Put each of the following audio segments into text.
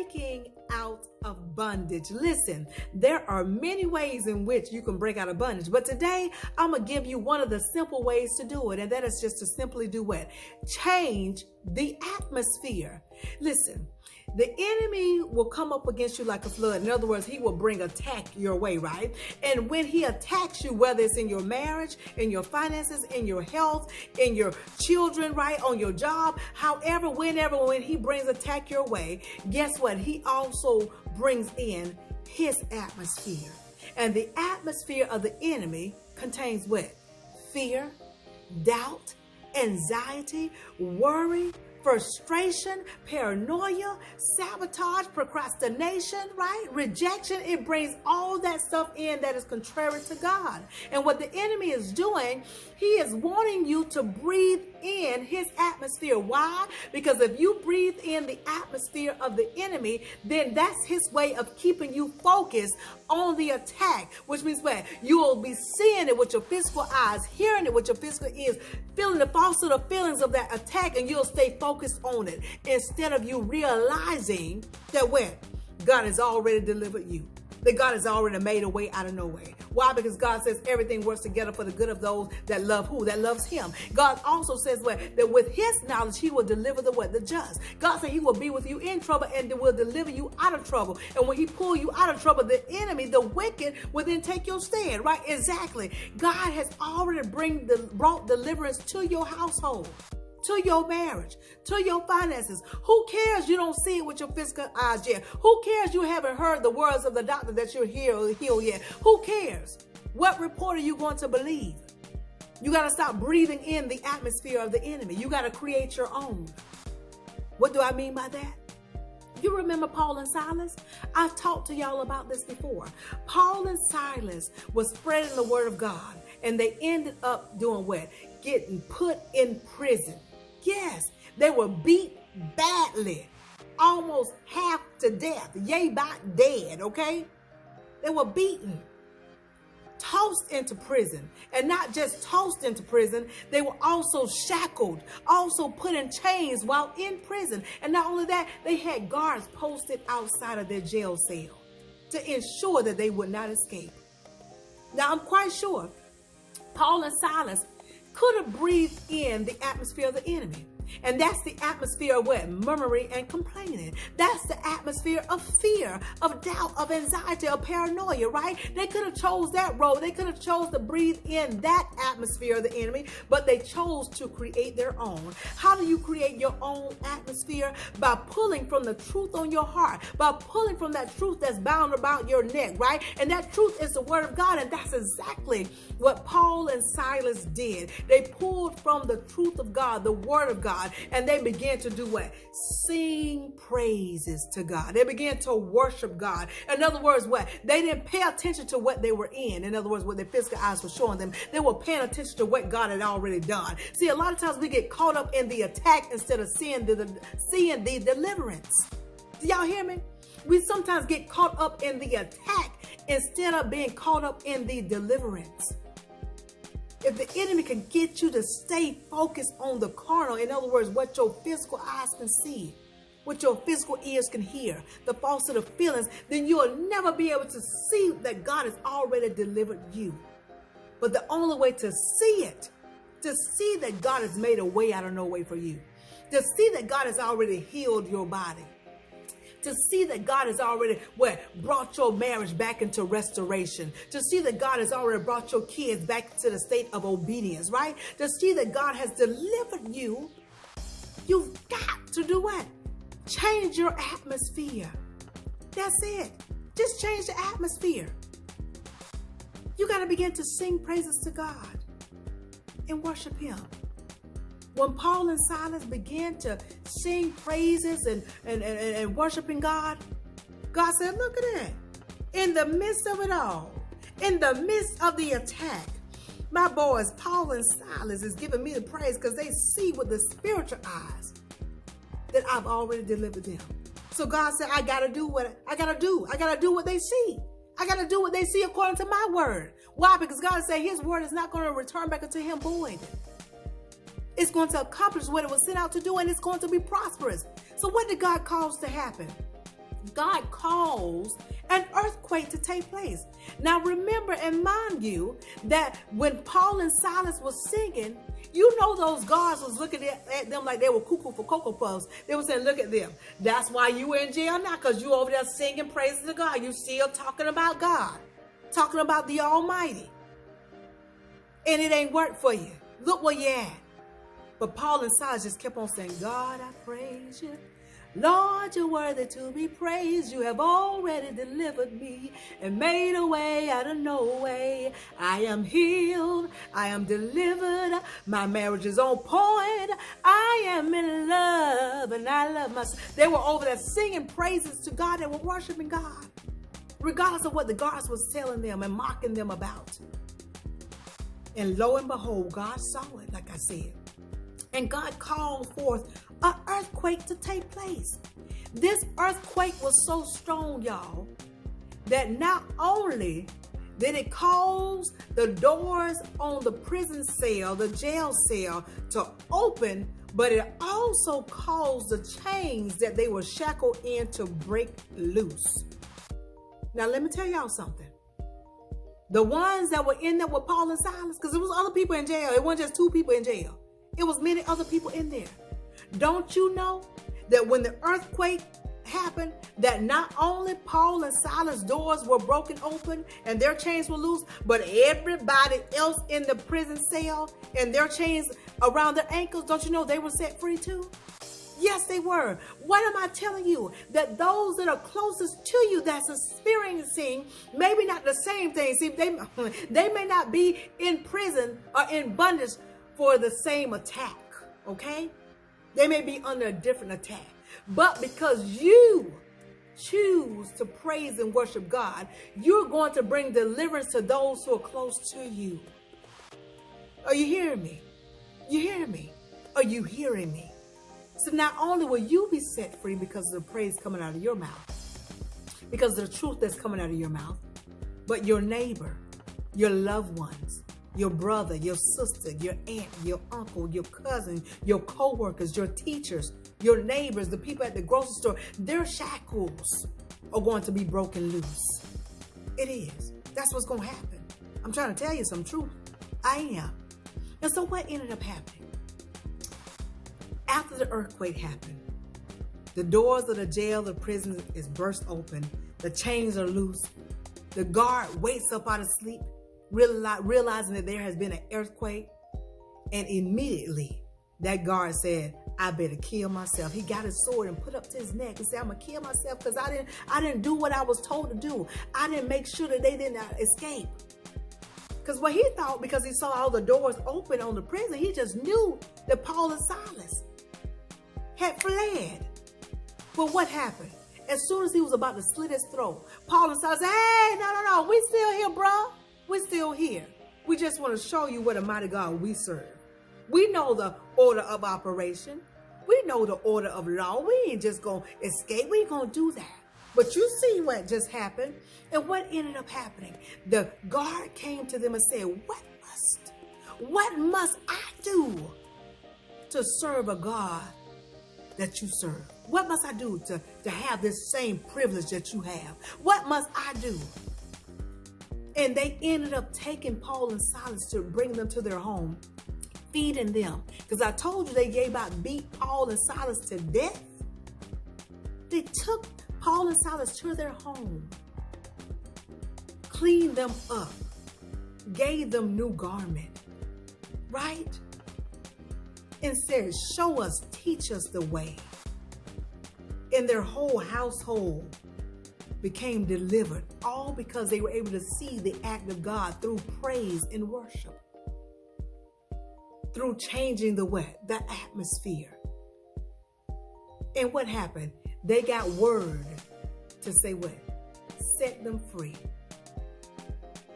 breaking out of bondage. Listen, there are many ways in which you can break out of bondage, but today I'm going to give you one of the simple ways to do it, and that is just to simply do what? Change the atmosphere. Listen, the enemy will come up against you like a flood. In other words, he will bring attack your way, right? And when he attacks you, whether it's in your marriage, in your finances, in your health, in your children, right, on your job, however, whenever, when he brings attack your way, guess what? He also brings in his atmosphere. And the atmosphere of the enemy contains what? Fear, doubt, anxiety, worry, frustration, paranoia, sabotage, procrastination, right? Rejection. It brings all that stuff in that is contrary to God. And what the enemy is doing, he is wanting you to breathe in his atmosphere. Why? Because if you breathe in the atmosphere of the enemy, then that's his way of keeping you focused on the attack, which means what? You will be seeing it with your physical eyes, hearing it with your physical ears, feeling the false of the feelings of that attack, and you'll stay focused on it instead of you realizing that what? God has already delivered you. That God has already made a way out of no way. Why? Because God says everything works together for the good of those that love who? That loves him. God also says what? That with his knowledge, he will deliver the what? The just. God said he will be with you in trouble and will deliver you out of trouble. And when he pull you out of trouble, the enemy, the wicked, will then take your stand, right? Exactly. God has already brought deliverance to your household, to your marriage, to your finances. Who cares you don't see it with your physical eyes yet? Who cares you haven't heard the words of the doctor that you're healed yet? Who cares? What report are you going to believe? You got to stop breathing in the atmosphere of the enemy. You got to create your own. What do I mean by that? You remember Paul and Silas? I've talked to y'all about this before. Paul and Silas was spreading the word of God, and they ended up doing what? Getting put in prison. Yes, they were beat badly, almost half to death, yea, about dead, okay? They were beaten, tossed into prison, and not just tossed into prison, they were also shackled, also put in chains while in prison. And not only that, they had guards posted outside of their jail cell to ensure that they would not escape. Now, I'm quite sure Paul and Silas could have breathed in the atmosphere of the enemy. And that's the atmosphere of what? Murmuring and complaining. That's the atmosphere of fear, of doubt, of anxiety, of paranoia, right? They could have chose that road. They could have chose to breathe in that atmosphere of the enemy, but they chose to create their own. How do you create your own atmosphere? By pulling from the truth on your heart, by pulling from that truth that's bound about your neck, right? And that truth is the word of God, and that's exactly what Paul and Silas did. They pulled from the truth of God, the word of God, and they began to do what? Sing praises to God. They began to worship God. In other words, what? They didn't pay attention to what they were in. In other words, what their physical eyes were showing them. They were paying attention to what God had already done. See, a lot of times we get caught up in the attack instead of seeing the deliverance. Do y'all hear me? We sometimes get caught up in the attack instead of being caught up in the deliverance. If the enemy can get you to stay focused on the carnal, in other words, what your physical eyes can see, what your physical ears can hear, the false of the feelings, then you'll never be able to see that God has already delivered you. But the only way to see it, to see that God has made a way out of no way for you, to see that God has already healed your body, to see that God has already brought your marriage back into restoration, to see that God has already brought your kids back to the state of obedience, right? To see that God has delivered you, you've got to do what? Change your atmosphere. That's it. Just change the atmosphere. You got to begin to sing praises to God and worship him. When Paul and Silas began to sing praises and worshiping God, God said, look at that. In the midst of it all, in the midst of the attack, my boys, Paul and Silas, is giving me the praise because they see with the spiritual eyes that I've already delivered them. So God said, I got to do what I got to do. I got to do what they see. I got to do what they see according to my word. Why? Because God said his word is not going to return back unto him void. It's going to accomplish what it was sent out to do, and it's going to be prosperous. So what did God cause to happen? God caused an earthquake to take place. Now remember and mind you that when Paul and Silas was singing, you know those guards was looking at them like they were cuckoo for Cocoa Puffs. They were saying, look at them. That's why you were in jail now, because you over there singing praises to God. You still talking about God, talking about the Almighty. And it ain't worked for you. Look where you at. But Paul and Silas just kept on saying, God, I praise you. Lord, you're worthy to be praised. You have already delivered me and made a way out of no way. I am healed. I am delivered. My marriage is on point. I am in love and I love myself. They were over there singing praises to God. They were worshiping God, regardless of what the guards was telling them and mocking them about. And lo and behold, God saw it, like I said. And God called forth an earthquake to take place. This earthquake was so strong, y'all, that not only did it cause the doors on the prison cell, the jail cell, to open, but it also caused the chains that they were shackled in to break loose. Now, let me tell y'all something. The ones that were in there with Paul and Silas, because there was other people in jail. It wasn't just 2 people in jail. It was many other people in there. Don't you know that when the earthquake happened, that not only Paul and Silas' doors were broken open and their chains were loose, but everybody else in the prison cell and their chains around their ankles, don't you know they were set free too? Yes, they were. What am I telling you? That those that are closest to you that's experiencing maybe not the same thing. See, they may not be in prison or in bondage for the same attack, okay? They may be under a different attack. But because you choose to praise and worship God, you're going to bring deliverance to those who are close to you. Are you hearing me? You hearing me? Are you hearing me? So not only will you be set free because of the praise coming out of your mouth, because of the truth that's coming out of your mouth, but your neighbor, your loved ones, your brother, your sister, your aunt, your uncle, your cousin, your co-workers, your teachers, your neighbors, the people at the grocery store, their shackles are going to be broken loose. It is. That's what's going to happen. I'm trying to tell you some truth. I am. And so what ended up happening? After the earthquake happened, the doors of the jail, the prison is burst open. The chains are loose. The guard wakes up out of sleep, realizing that there has been an earthquake. And immediately that guard said, I better kill myself. He got his sword and put up to his neck and said, I'm gonna kill myself because I didn't do what I was told to do. I didn't make sure that they didn't escape. Because what he thought, because he saw all the doors open on the prison, he just knew that Paul and Silas had fled. But what happened? As soon as he was about to slit his throat, Paul and Silas said, hey, no, we still here, bro. We still here. We just want to show you what a mighty God we serve. We know the order of operation. We know the order of law. We ain't just going to escape. We ain't going to do that. But you see what just happened and what ended up happening. The guard came to them and said, what must I do to serve a God that you serve? What must I do to have this same privilege that you have? What must I do? And they ended up taking Paul and Silas to bring them to their home, feeding them. Because I told you they beat Paul and Silas to death. They took Paul and Silas to their home, cleaned them up, gave them new garment, right? And said, show us, teach us the way. And their whole household became delivered, all because they were able to see the act of God through praise and worship, through changing the atmosphere. And what happened? They got word to say what? Set them free.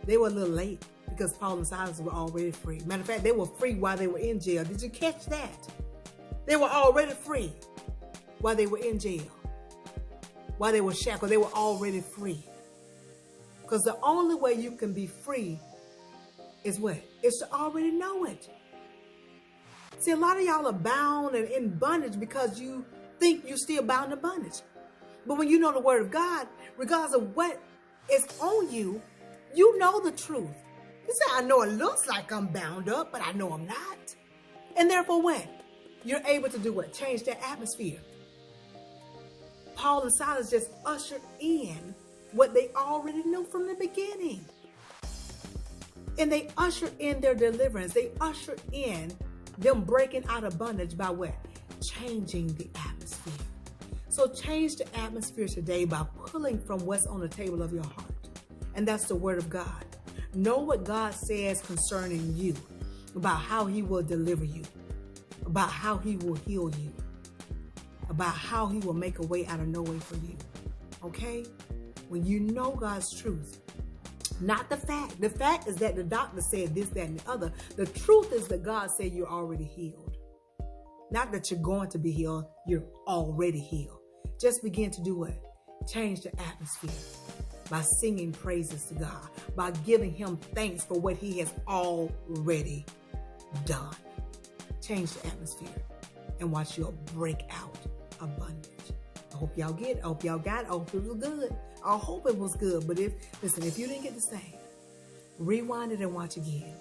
They were a little late because Paul and Silas were already free. Matter of fact, they were free while they were in jail. Did you catch that? They were already free while they were in jail. While they were shackled, they were already free. Because the only way you can be free is what? Is to already know it. See, a lot of y'all are bound and in bondage because you think you're still bound to bondage. But when you know the word of God, regardless of what is on you, you know the truth. You say, I know it looks like I'm bound up, but I know I'm not. And therefore what? You're able to do what? Change that atmosphere. Paul and Silas just ushered in what they already knew from the beginning. And they ushered in their deliverance. They ushered in them breaking out of bondage by what? Changing the atmosphere. So change the atmosphere today by pulling from what's on the table of your heart. And that's the word of God. Know what God says concerning you, about how he will deliver you, about how he will heal you, about how he will make a way out of no way for you. Okay? When you know God's truth, not the fact. The fact is that the doctor said this, that, and the other. The truth is that God said you're already healed. Not that you're going to be healed, you're already healed. Just begin to do what? Change the atmosphere by singing praises to God, by giving him thanks for what he has already done. Change the atmosphere and watch your break out of bondage. I hope y'all get it. I hope y'all got it. I hope it was good. I hope it was good. But if you didn't get the same, rewind it and watch again.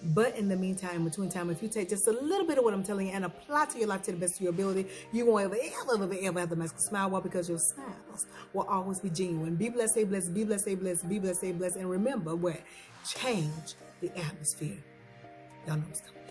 But in the meantime, in between time, if you take just a little bit of what I'm telling you and apply to your life to the best of your ability, you won't ever have the mask smile. Why? Because your smiles will always be genuine. Be blessed, stay blessed, be blessed, stay blessed, be blessed, stay blessed. And remember what? Change the atmosphere. Y'all know what's coming.